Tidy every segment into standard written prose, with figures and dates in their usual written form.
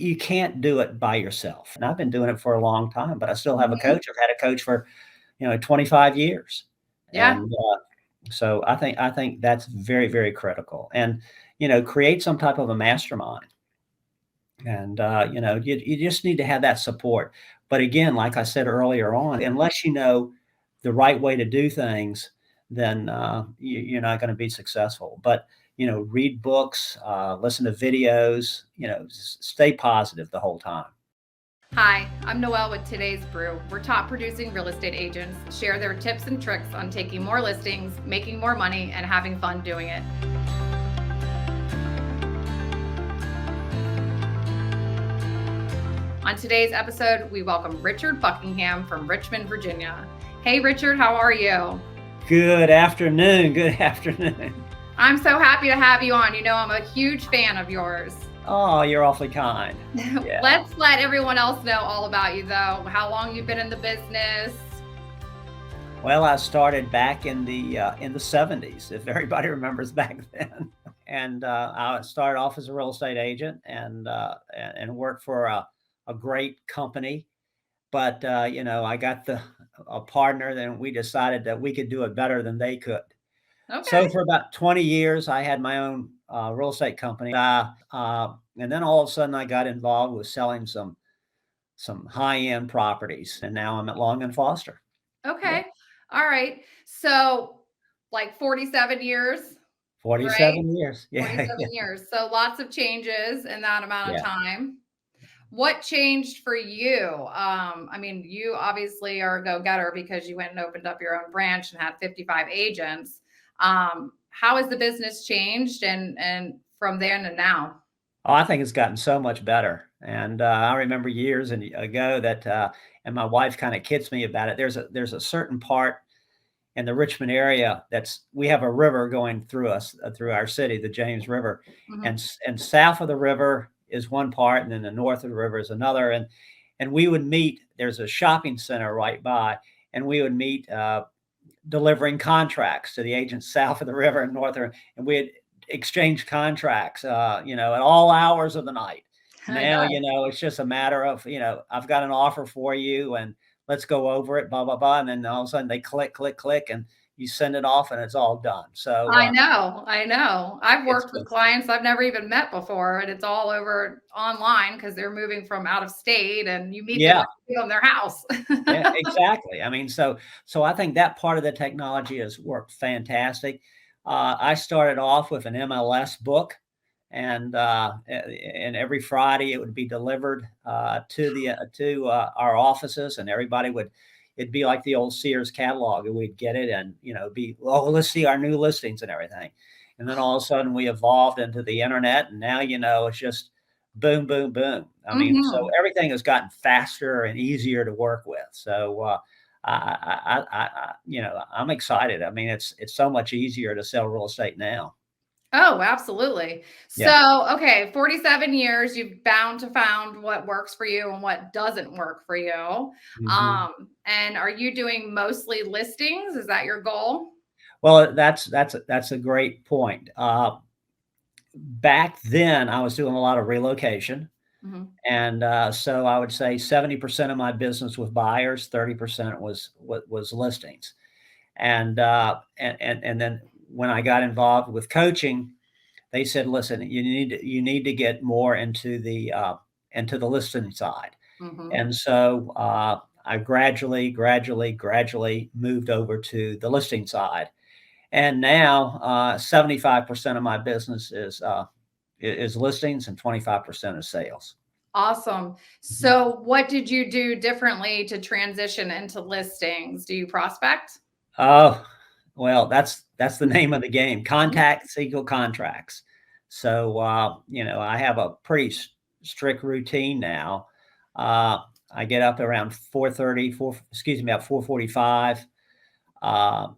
You can't do it by yourself. And I've been doing it for a long time, but I still have a Mhm. coach. I've had a coach for, 25 years. Yeah. And so I think that's very, very critical. And, create some type of a mastermind. And you just need to have that support. But again, like I said earlier on, unless you know the right way to do things, then you're not going to be successful. But read books, listen to videos, stay positive the whole time. Hi, I'm Noel with today's Brew. We're top producing real estate agents share their tips and tricks on taking more listings, making more money, and having fun doing it. On today's episode, we welcome Richard Buckingham from Richmond, Virginia. Hey, Richard, how are you? Good afternoon. Good afternoon. I'm so happy to have you on. You know, I'm a huge fan of yours. Oh, you're awfully kind. Yeah. Let's let everyone else know all about you, though. How long you've been in the business? Well, I started back in the 70s, if everybody remembers back then. And I started off as a real estate agent and worked for a great company. But I got a partner, then we decided that we could do it better than they could. Okay. So for about 20 years, I had my own real estate company, and then all of a sudden, I got involved with selling some high end properties, and now I'm at Long and Foster. Yeah, Okay. All right. So, like 47 years, right? 47 years. Yeah, 47 years. So, lots of changes in that amount of yeah. time. What changed for you? I mean, you obviously are a go-getter because you went and opened up your own branch and had 55 agents. How has the business changed and from then to now? Oh, I think it's gotten so much better. And I remember years ago that, and my wife kind of kids me about it. There's a certain part in the Richmond area we have a river going through us through our city, the James River, Mhm. and south of the river is one part, and then the north of the river is another. And we would meet. There's a shopping center right by, and we would meet delivering contracts to the agents south of the river and north of, and we had exchanged contracts, at all hours of the night. I Now, know. it's just a matter of, I've got an offer for you and let's go over it, blah, blah, blah. And then all of a sudden they click, click, click, and you send it off and it's all done. So I know, I know. I've it's worked with been, clients I've never even met before, and it's all over online because they're moving from out of state, and you meet them yeah, when you meet them their house. yeah, exactly. I mean, so I think that part of the technology has worked fantastic. I started off with an MLS book, and every Friday it would be delivered to our offices, and everybody would. It'd be like the old Sears catalog, and we'd get it, and be, oh, let's see our new listings and everything. And then all of a sudden we evolved into the internet, and now it's just boom, boom, boom. I mean, so Mhm. everything has gotten faster and easier to work with. So I'm excited. I mean, it's so much easier to sell real estate now. Oh, absolutely. Yeah. So, okay, 47 years, you've bound to found what works for you and what doesn't work for you. Hmm. And are you doing mostly listings? Is that your goal? Well, that's a great point. Back then, I was doing a lot of relocation, Mhm. and so I would say 70% of my business was buyers, 30% was listings. And then when I got involved with coaching, they said, "Listen, you need to get more into the listing side." Mhm. And so I gradually moved over to the listing side, and now 75% of my business is listings, and 25% is sales. Awesome. Mhm. So, what did you do differently to transition into listings? Do you prospect? Oh, well, that's the name of the game. Contacts equal contracts. So, I have a pretty strict routine now. Uh, I get up around 4:30, excuse me, about 4:45. Uh,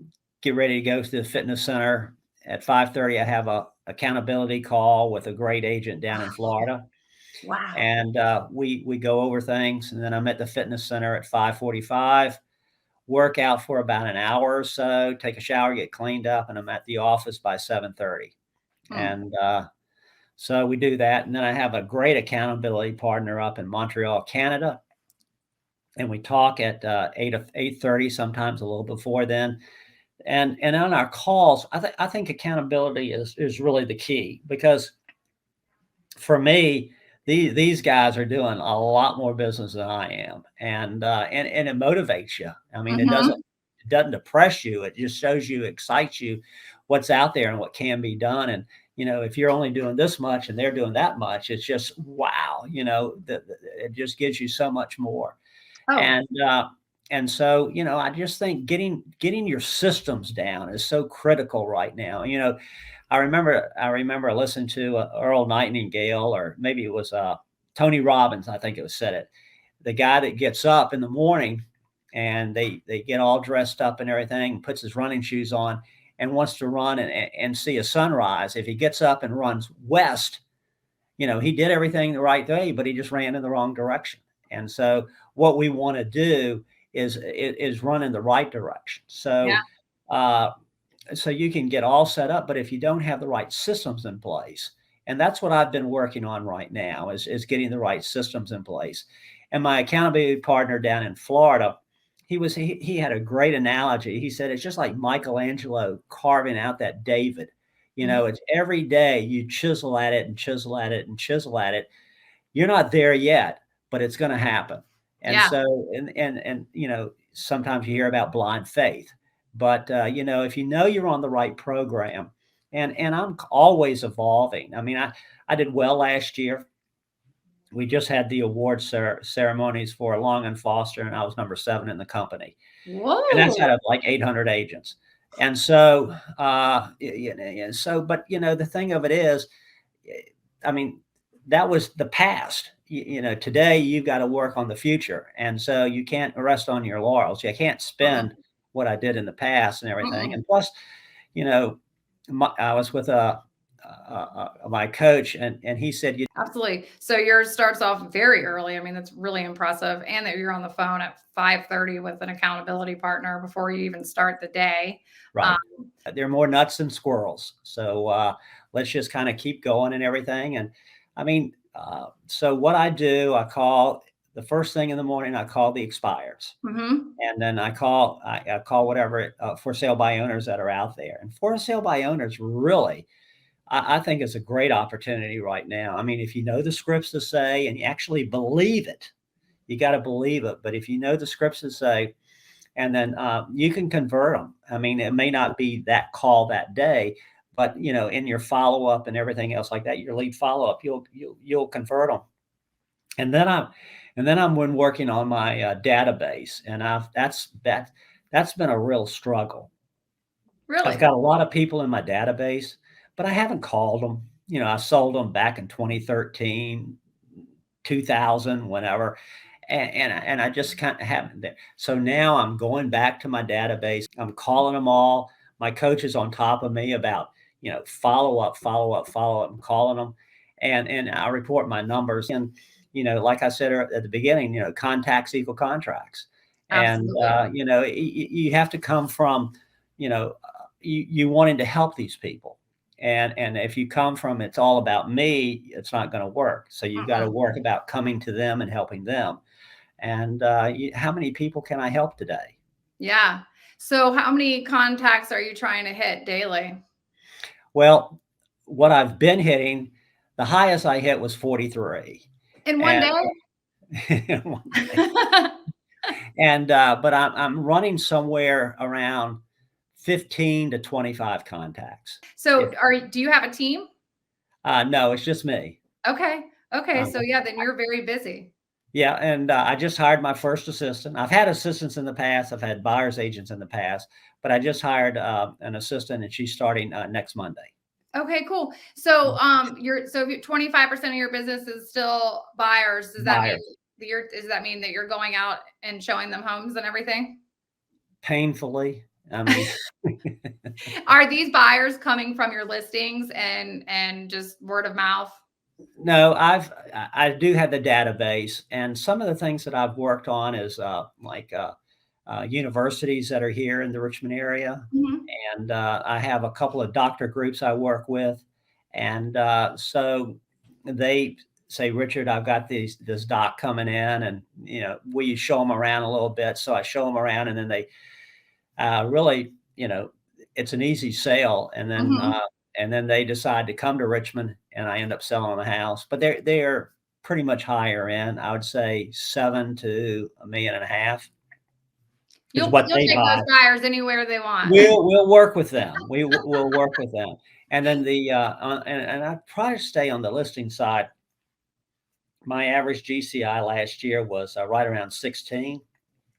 get ready to go to the fitness center at 5:30. I have a accountability call with a great agent down in Florida, Wow. and we go over things. And then I'm at the fitness center at 5:45. Work out for about an hour or so, take a shower, get cleaned up, and I'm at the office by 7:30. Hmm. And So we do that. And then I have a great accountability partner up in Montreal, Canada. And we talk at 8:30, sometimes a little before then. And on our calls, I think accountability is really the key, because for me, these guys are doing a lot more business than I am, and it motivates you. I mean, Mhm. it doesn't depress you. It just shows you, excites you, what's out there and what can be done. And if you're only doing this much and they're doing that much, it's just wow. It just gives you so much more. Oh, And so I just think getting your systems down is so critical right now. I remember listening to Earl Nightingale, or maybe it was Tony Robbins. I think it was said it. The guy that gets up in the morning and they get all dressed up and everything, puts his running shoes on, and wants to run and see a sunrise. If he gets up and runs west, he did everything the right way, but he just ran in the wrong direction. And so what we want to do is run in the right direction. yeah. Uh, so you can get all set up, but if you don't have the right systems in place, and that's what I've been working on right now, is getting the right systems in place. And my accountability partner down in Florida, he had a great analogy. He said it's just like Michelangelo carving out that David. Mhm. It's every day you chisel at it and chisel at it and chisel at it. You're not there yet, but it's going to happen. And Yeah. so, sometimes you hear about blind faith, but if you're on the right program, and I'm always evolving. I mean, I did well last year. We just had the award ceremonies for Long and Foster, and I was number 7 in the company, and that's Whoa. out of like 800 agents. And so, but the thing of it is, eh, I mean, that was the past. Today you've got to work on the future, and so you can't rest on your laurels. You can't Uh-uh. spend what I did in the past and everything. Mm-mm. And plus, you know, I was with my coach, and he said, Absolutely. So yours starts off very early. I mean, that's really impressive. And that you're on the phone at 5:30 with an accountability partner before you even start the day. Um, right, they're more nuts than squirrels. So let's just kind of keep going and everything. And I mean, so what I do, I call the first thing in the morning. I call the expires. mhm. And then I call whatever for sale by owners that are out there. And for sale by owners, really, I think it's a great opportunity right now. I mean, if you know the scripts to say and you actually believe it, you got to believe it. But if you know the scripts to say, and then you can convert them. I mean, it may not be that call that day, but in your follow up and everything else like that, your lead follow up, you'll convert them. And then I'm when working on my database, and that's been a real struggle. I've Really? got a lot of people in my database, but I haven't called them. I sold them back in 2013, 2000, whenever, and I just kind of haven't there. So now I'm going back to my database. I'm calling them all. My coach is on top of me about follow up, follow up, follow up. I'm calling them, and I report my numbers. And like I said at the beginning, contacts equal contracts, and Absolutely. you have to come from you wanting to help these people. And if you come from it's all about me, it's not going to work. So you got to Mm-mm. work about coming to them and helping them. And how many people can I help today? Yeah. So how many contacts are you trying to hit daily? Well, what I've been hitting, the highest I hit was 43, In one and day? one day. And but I'm running somewhere around 15 to 25 contacts. So If do you have a team? no, it's just me. Okay. Okay. Um, So yeah, then you're very busy. Yeah, and I just hired my first assistant. I've had assistants in the past. I've had buyers agents in the past, but I just hired an assistant, and she's starting next Monday. Okay, cool. So, so if 25% of your business is still buyers, does that mean Buyers, does that mean that you're going out and showing them homes and everything? painfully. I mean, Are these buyers coming from your listings and just word of mouth? no, I do have the database, and some of the things that I've worked on is like universities that are here in the Richmond area, Mhm. and I have a couple of doctor groups I work with, And so they say, Richard, I've got this doc coming in, and will you show them around a little bit? So I show them around, and then they really, it's an easy sale. Mhm. And then they decide to come to Richmond, and I end up selling them a house. But they're pretty much higher end. I would say 7 to a million and a half is what You'll they take buy. those buyers anywhere they want. We'll work with them. We'll work with them. And then and I try to stay on the listing side. My average GCI last year was right around 16.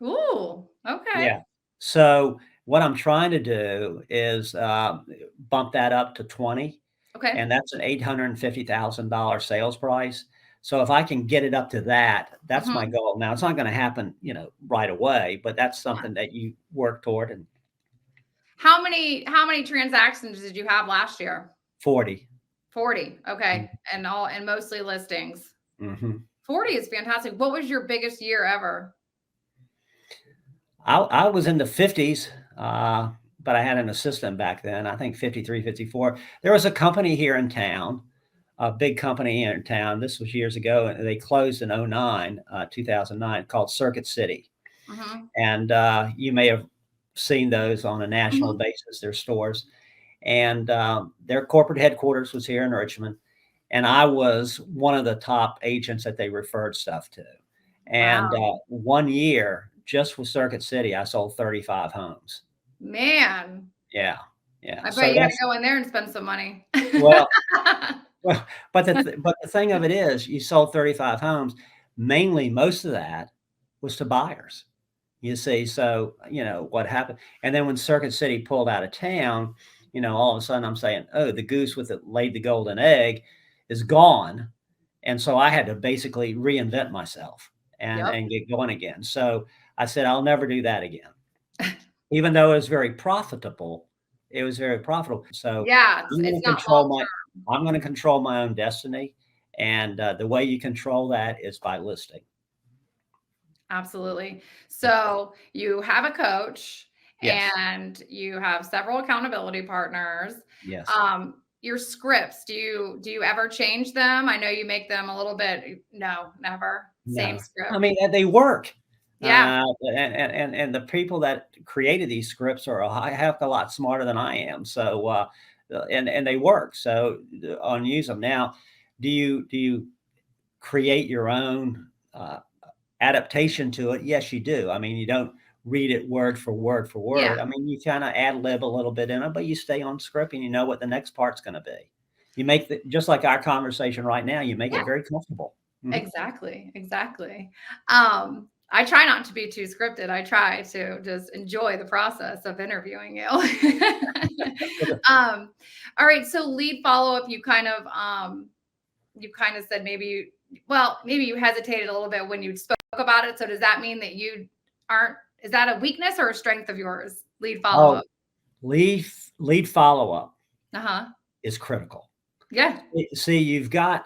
Ooh, okay. Yeah. So what I'm trying to do is bump that up to 20, Okay. and that's an $850,000 sales price. So if I can get it up to that, that's my Mhm. goal. Now it's not going to happen, right away, but that's Yeah. something that you work toward. And How many transactions did you have last year? 40. 40. Okay. And mostly listings. Mm-hmm. 40 is fantastic. What was your biggest year ever? I was in the 50s, but I had an assistant back then. I think 53, 54. There was a company here in town, a big company here in town. This was years ago, and they closed in 2009, called Circuit City. Mhm. And you may have seen those on a national Mhm. basis, their stores. And their corporate headquarters was here in Richmond. And I was one of the top agents that they referred stuff to. And Wow. one year, just with Circuit City, I sold 35 homes. Man, Yeah, yeah. I bet So you had to that's go in there and spend some money. well, well, but the thing of it is, you sold 35 homes. Mainly, most of that was to buyers. You see, so what happened, and then when Circuit City pulled out of town, all of a sudden I'm saying, "Oh, the goose with it laid the golden egg is gone," and so I had to basically reinvent myself and Yep. get going again. So I said, "I'll never do that again." Even though it was very profitable, it was very profitable. So Yeah, I'm it's going to not long control my term. I'm going to control my own destiny, and the way you control that is by listing. Absolutely. So you have a coach Yes, and you have several accountability partners. yes. Your scripts, do you ever change them? I know you make them a little bit. No, never. Same No, I script. mean, they work. Yeah. And the people that created these scripts are a heck of a lot smarter than I am. So, and they work. So on use them now. Do you create your own adaptation to it? Yes, you do. I mean, you don't read it word for word for Yeah. word. I mean, you kind of ad lib a little bit in it, but you stay on script and you know what the next part's going to be. You make just like our conversation right now. You make it Yeah. very comfortable. Mhm. Exactly. Exactly. I try not to be too scripted. I try to just enjoy the process of interviewing you. um, all right. So lead follow up, you kind of said maybe you hesitated a little bit when you spoke about it. So does that mean that is that a weakness or a strength of yours? Lead follow Oh, up. lead lead follow-up Uh-huh. is critical. Yeah. See, you've got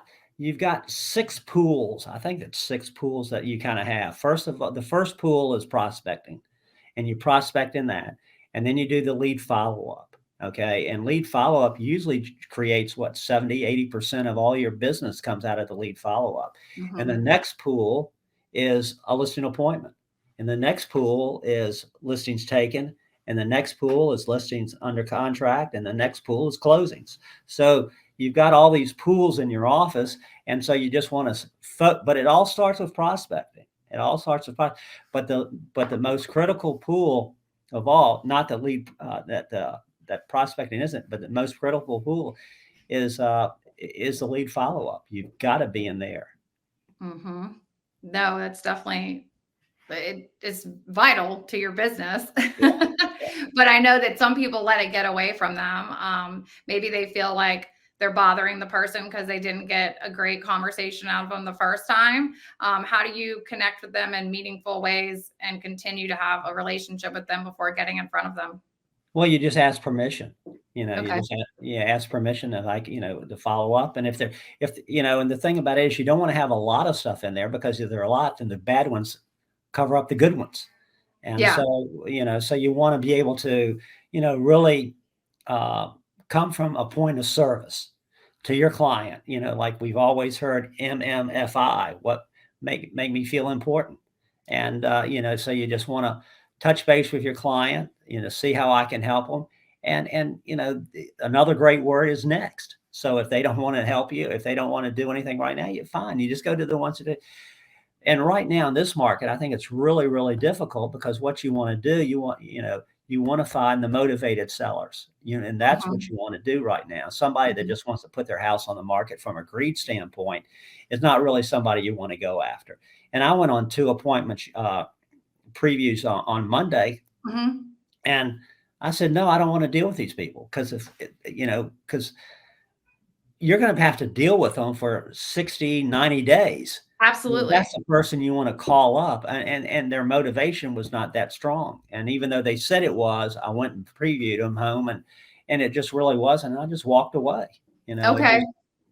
6 pools. I think it's 6 pools that you kinda have. First of all, the first pool is prospecting, and you prospect in that, and then you do the lead follow-up, okay? And lead follow-up usually creates what, 70-80% of all your business comes out of the lead follow-up. And the Hmm. next pool is a listing appointment, and the next pool is listings taken, and the next pool is listings under contract, and the next pool is closings. So you've got all these pools in your office, and so you just want to but it all starts with prospecting. It all starts with but the most critical pool of all, not the lead that prospecting isn't, but the most critical pool is the lead follow up. You've got to be in there. Hmm. No, that's definitely it is vital to your business. Yeah. But I know that some people let it get away from them. Maybe they feel like they're bothering the person because they didn't get a great conversation out of them the first time. How do you connect with them in meaningful ways and continue to have a relationship with them before getting in front of them? Well, you just ask permission. You Okay. just ask permission to to follow up. And and the thing about it is you don't want to have a lot of stuff in there, because if there are a lot, then the bad ones cover up the good ones. And Yeah. so you want to be able to, really uh, come from a point of service to your client, like we've always heard MMFI, what make me feel important. And, so you just want to touch base with your client, see how I can help them. And, another great word is next. So if they don't want to help you, if they don't want to do anything right now, you're fine. You just go to the ones that, and right now in this market, I think it's really, really difficult because what you want to do, you want to find the motivated sellers, and that's what Mhm, you want to do right now. Somebody that mhm. just wants to put their house on the market from a greed standpoint is not really somebody you want to go after. And I went on two appointments, previews on Monday, Mhm. and I said, no, I don't want to deal with these people because you're going to have to deal with them for 60, 90 days. Absolutely. That's the person you want to call up, and their motivation was not that strong. And even though they said it was, I went and previewed them home, and it just really wasn't. I just walked away. It Okay. just,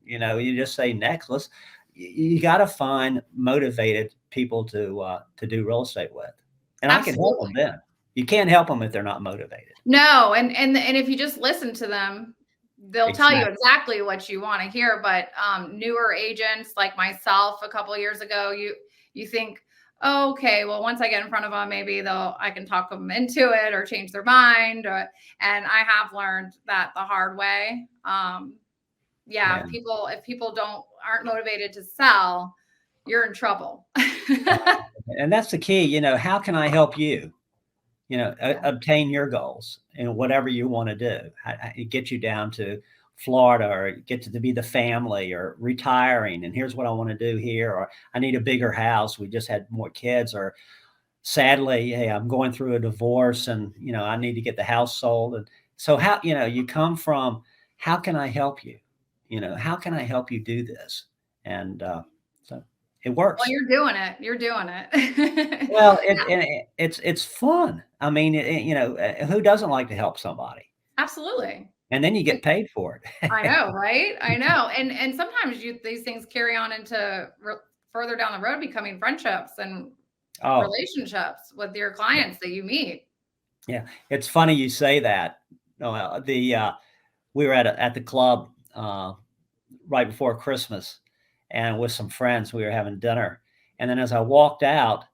you just say next. You got to find motivated people to do real estate with, and I can help them Absolutely. then. You can't help them if they're not motivated. No, and if you just listen to them, they'll tell you Exactly. exactly what you wanna hear, but, newer agents like myself a couple of years ago, you think, "Oh, okay, well, once I get in front of them, maybe I can talk them into it or change their mind," and I have learned that the hard way. Yeah, Yeah. if people aren't motivated to sell, you're in trouble. And that's the key. How can I help you? Yeah. Obtain your goals and whatever you want to do. Get you down to Florida, or get to be the family, or retiring. And here's what I want to do here, or I need a bigger house. We just had more kids, or sadly, hey, I'm going through a divorce, and I need to get the house sold. And so how you come from, how can I help you? How can I help you do this? And so it Well, works. you're doing it. You're doing it. Well, it's fun. I mean, who doesn't like to help somebody? Absolutely. And then you get paid for I it. know, right? I know. And sometimes these things carry on into further down the road, becoming friendships and Oh, relationships with your yeah, clients that you meet. yeah. It's funny you say that. We were at the club, right before Christmas, and with some friends, we were having dinner. And then as I walked out,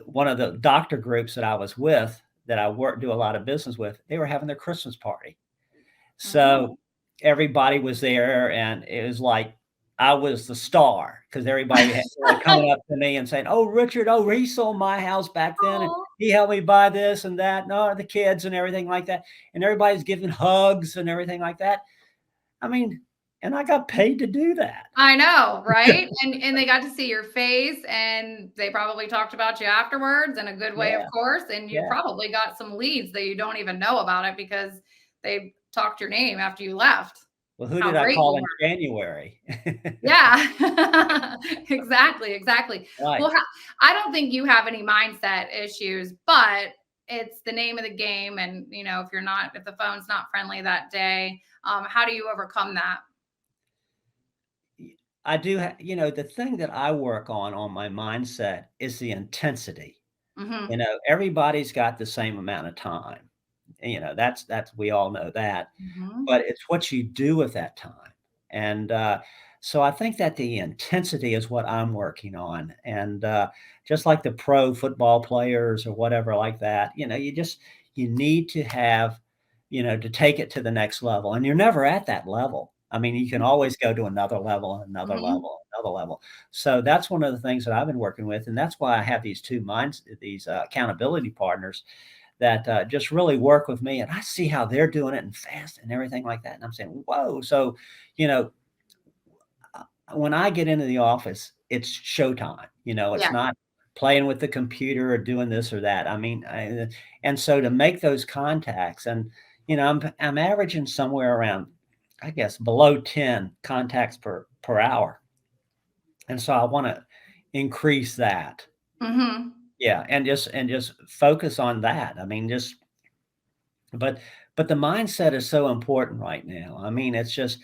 one of the doctor groups that I was with, that I do a lot of business with, they were having their Christmas party. Oh, So everybody was there, and it was like I was the star because everybody had coming up to me and saying, "Oh, Richard, oh, he sold my house back then, and oh, he helped me buy this and that, and all the kids and everything like that." And everybody's giving hugs and everything like that. I mean, and I got paid to do that. I know, right? And they got to see your face, and they probably talked about you afterwards in a good way, of Yeah, course, and you yeah. probably got some leads that you don't even know about it because they talked your name after you left. Well, who How did I great call you in were. January? Yeah. Exactly, exactly. Well, Right. I don't think you have any mindset issues, but it's the name of the game, and, if the phone's not friendly that day, how do you overcome that? I do the thing that I work on my mindset is the intensity. Mhm. Everybody's got the same amount of time. And, that's we all know that, Mhm. but it's what you do with that time. And, so I think that the intensity is what I'm working on. And, just like the pro football players or whatever like that, you need to have, to take it to the next level, and you're never at that level. I mean, you can always go to another level, another Mhm. level, another level. So that's one of the things that I've been working with, and that's why I have these accountability partners that just really work with me, and I see how they're doing it and fast and everything like that, and I'm saying, "Whoa!" So, you know, when I get into the office, it's showtime. It's Yeah. not playing with the computer or doing this or that. I mean, and so to make those contacts, and I'm averaging somewhere around, I guess, below 10 contacts per hour, and so I want to increase that. Mhm. Yeah, and just focus on that. I mean, but but the mindset is so important right now. I mean, it's just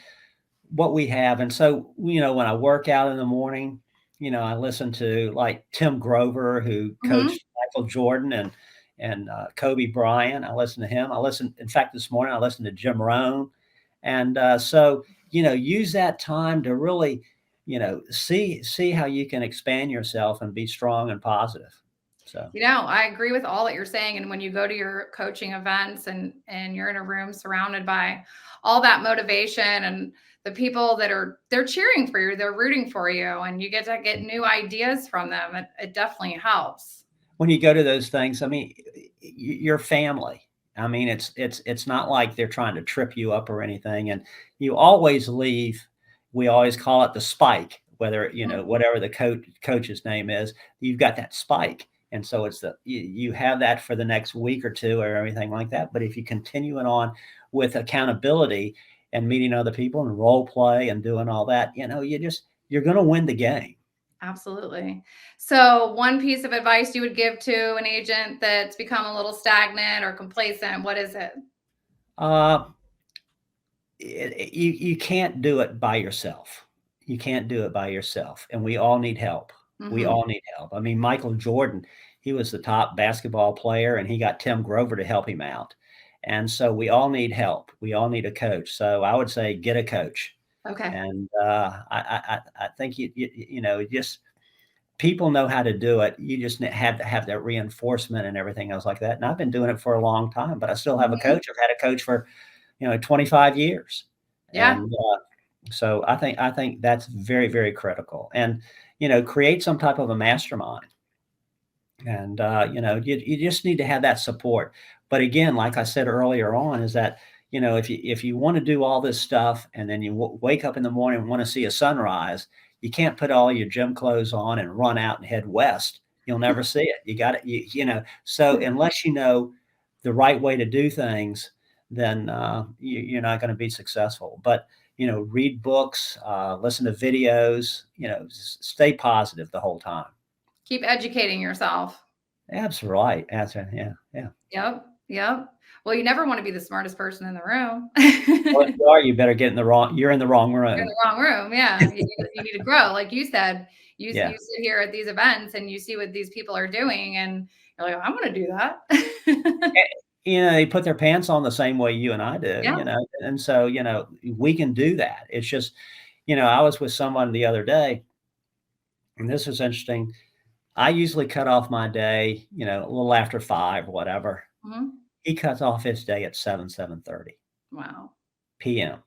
what we have. And so, when I work out in the morning, I listen to like Tim Grover, who Mhm. coached Michael Jordan and Kobe Bryant. I listen to him. In fact, this morning I listened to Jim Rohn. And so use that time to really, see how you can expand yourself and be strong and positive. So I agree with all that you're saying. And when you go to your coaching events and you're in a room surrounded by all that motivation and the people that they're cheering for you, they're rooting for you, and you get to get new ideas from them, it definitely helps. when you go to those things, I mean, your family. I mean, it's not like they're trying to trip you up or anything, and you always leave. We always call it the spike, whether Mhm. whatever the coach's name is. You've got that spike, and so it's you have that for the next week or two or everything like that. But if you continue it on with accountability and meeting other people and role play and doing all that, you're going to win the game. Absolutely. So, one piece of advice you would give to an agent that's become a little stagnant or complacent, what is it? Uh, you can't do it by yourself. You can't do it by yourself, and we all need help. We Hmm. all need help. I mean, Michael Jordan, he was the top basketball player, and he got Tim Grover to help him out. And so we all need help. We all need a coach. So I would say get a coach. Okay. And I think just people know how to do it. You just have to have that reinforcement and everything else like that. And I've been doing it for a long time, but I still have a Mhm. coach. I've had a coach for 25 years. Yeah. And so I think that's very, very critical. And create some type of a mastermind. And you just need to have that support. But again, like I said earlier on, is that if you want to do all this stuff and then you wake up in the morning and want to see a sunrise, you can't put all your gym clothes on and run out and head west. You'll never see it. You got it. So unless you know the right way to do things, then you're not going to be successful. But read books, listen to videos. Stay positive the whole time. Keep educating yourself. That's right. That's right. Yeah, yeah. Yep. Yep. Well, you never want to be the smartest person in the room. Well, if you are, you better get in the wrong you're in the wrong You're in room. the wrong room. Yeah. You need to grow. Like you said, Yeah. you sit here at these events and you see what these people are doing, and you're like, I want to do that. Eh, they put their pants on the same way you and I do, Yeah. and so, we can do that. It's just, I was with someone the other day, and this was interesting. I usually cut off my day, a little after 5, whatever. Mhm. He cuts off his day at 7:30 Wow. PM.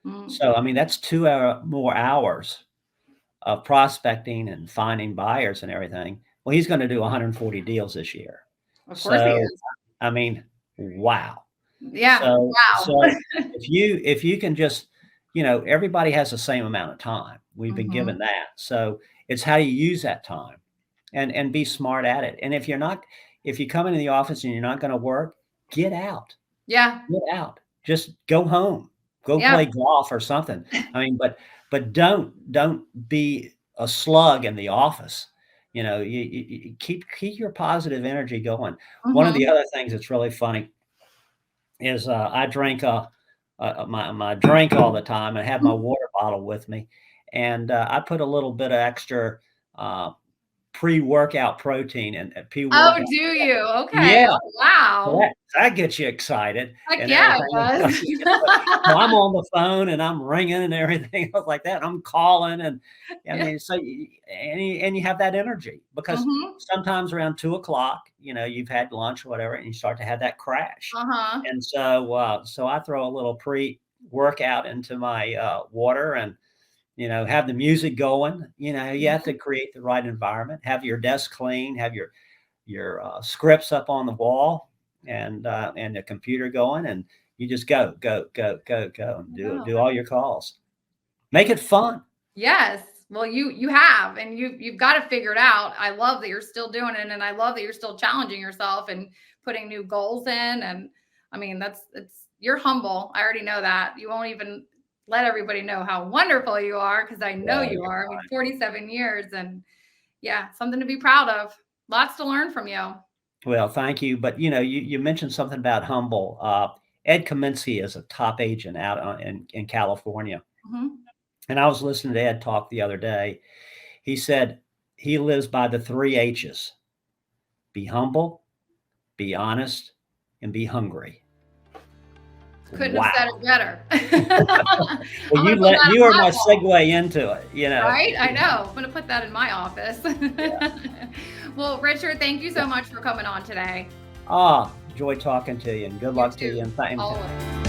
Mhm. So, I mean, that's 2 more hours of prospecting and finding buyers and everything. Well, he's gonna do 140 deals this year. Of course he So, is. I mean, wow. Yeah. So Wow. so if you can just everybody has the same amount of time. We've been given Mhm. that. So, it's how you use that time and be smart at it. And if you come into the office and you're not gonna work, get out. Yeah. Get out. Just go home. Go Yeah. play golf or something. I mean, but don't be a slug in the office. You keep your positive energy going. One of the Mhm. other things that's really funny is, I drink, my drink all the time. I have my water bottle with me, and, I put a little bit of extra, uh, pre-workout protein and Oh, pre-workout. do you? Okay. Yeah. Oh, wow. That gets you excited Heck and yeah, it everything. So does. I'm on the phone and I'm ringing and everything else like that. I'm calling and I Yeah. mean, so you have that energy because Mhm. sometimes around 2 o'clock, you've had lunch or whatever, and you start to have that crash. Uh-huh. And so I throw a little pre-workout into my water and have the music going. You have Mhm. to create the right environment, have your desk clean, have your scripts up on the wall and the computer going, and you just go, go, go, go, go, and do Oh, do all your calls. Make it fun. yes. Well, you have, and you've got to figure it out. I love that you're still doing it, and I love that you're still challenging yourself and putting new goals in. And I mean, you're humble. I already know that. You won't even let everybody know how wonderful you are because I know Well, you are. I mean, 47 years, and yeah, something to be proud of. Lots to learn from you. well, thank you. But you mentioned something about humble. Ed Kaminsky is a top agent out in California, Mhm. and I was listening to Ed talk the other day. He said he lives by the 3 H's: be humble, be honest, and be hungry. Couldn't have said Wow. it better. Well, I'm gonna put that you on are my my wall. segue into it, you know? Right? I know. I'm gonna put that in my office. Yeah. Well, Richard, thank you so Yeah. much for coming on today. Enjoy talking to you, and good You luck to too. you, and Always.